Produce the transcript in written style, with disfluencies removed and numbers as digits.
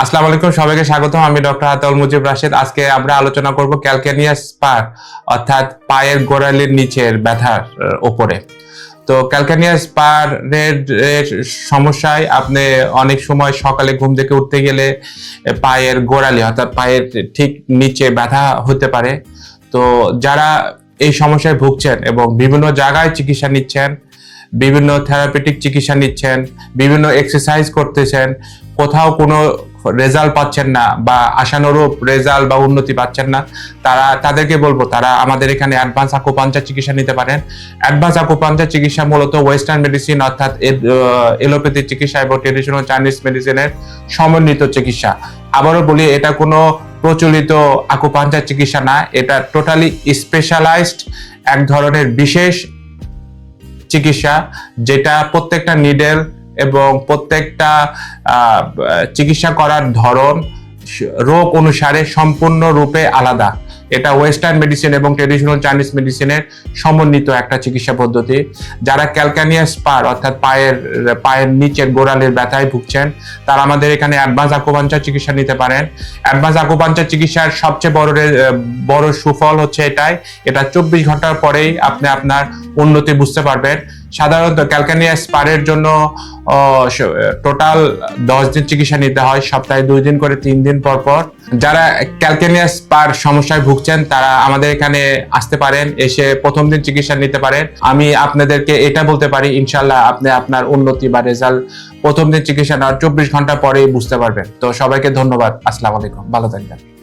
আসসালামু আলাইকুম, সবাইকে স্বাগতম। আমি ডক্টর আতাউল মুজিব রাশেদ। আজকে আমরা আলোচনা করব ক্যালকেনিয়াস স্পার অর্থাৎ পায়ের গোড়ালির নিচের ব্যথার উপরে। তো ক্যালকেনিয়াস স্পারের সমস্যায় আপনি অনেক সময় সকালে ঘুম থেকে উঠতে গেলে পায়ের গোড়ালি অর্থাৎ পায়ের ঠিক নিচে ব্যথা হতে পারে। তো যারা এই সমস্যায় ভুগছেন এবং বিভিন্ন জায়গায় চিকিৎসা নিচ্ছেন, বিভিন্ন থেরাপিউটিক চিকিৎসা নিচ্ছেন, বিভিন্ন এক্সারসাইজ করতেছেন, কোথাও কোনো রেজাল্ট পাচ্ছেন না বা আশানুরূপ রেজাল্ট বা উন্নতি পাচ্ছেন না, তাদেরকে বলবো তারা আমাদের এখানে অ্যাডভান্স আকুপাঞ্চার চিকিৎসা নিতে পারেন। অ্যাডভান্স আকুপাঞ্চার চিকিৎসা মূলত ওয়েস্টার্ন মেডিসিন অর্থাৎ এলোপ্যাথি চিকিৎসা এবং ট্রেডিশনাল চাইনিজ মেডিসিনের সমন্বিত চিকিৎসা। আবারও বলি, এটা কোনো প্রচলিত আকুপাঞ্চার চিকিৎসা না, এটা টোটালি স্পেশালাইজড এক ধরনের বিশেষ চিকিৎসা, যেটা প্রত্যেকটা নিডেল এবং প্রত্যেকটা চিকিৎসা করার ধরন রোগ অনুসারে সম্পূর্ণরূপে আলাদা। এটা ওয়েস্টার্ন মেডিসিন এবং ট্রেডিশনাল চাইনিজ মেডিসিনের সমন্বিত একটা চিকিৎসা পদ্ধতি। যারা ক্যালকেনিয়াস স্পার অর্থাৎ পায়ের নিচের গোড়ালির ব্যথায় ভুগছেন, তারা আমাদের এখানে অ্যাডভান্স আকুপাঞ্চার চিকিৎসা নিতে পারেন। অ্যাডভান্স আকুপাঞ্চার চিকিৎসার সবচেয়ে বড় সুফল হচ্ছে এটা 24 ঘন্টার পরেই আপনি আপনার উন্নতি বুঝতে পারবেন। সাধারণত ক্যালকেনিয়াস স্পারের জন্য টোটাল 10 দিন চিকিৎসা নিতে হয়, সপ্তাহে 2 দিন করে 3 দিন পর পর। যারা ক্যালকেনিয়াস স্পার সমস্যায় ভুগছেন তারা আমাদের এখানে আসতে পারেন, এসে প্রথম দিন চিকিৎসা নিতে পারেন। আমি আপনাদেরকে এটা বলতে পারি, ইনশাল্লাহ আপনি আপনার উন্নতি বা রেজাল্ট প্রথম দিন চিকিৎসা নেওয়ার 24 ঘন্টা পরেই বুঝতে পারবেন। তো সবাইকে ধন্যবাদ। আসসালামু আলাইকুম, ভালো থাকবেন।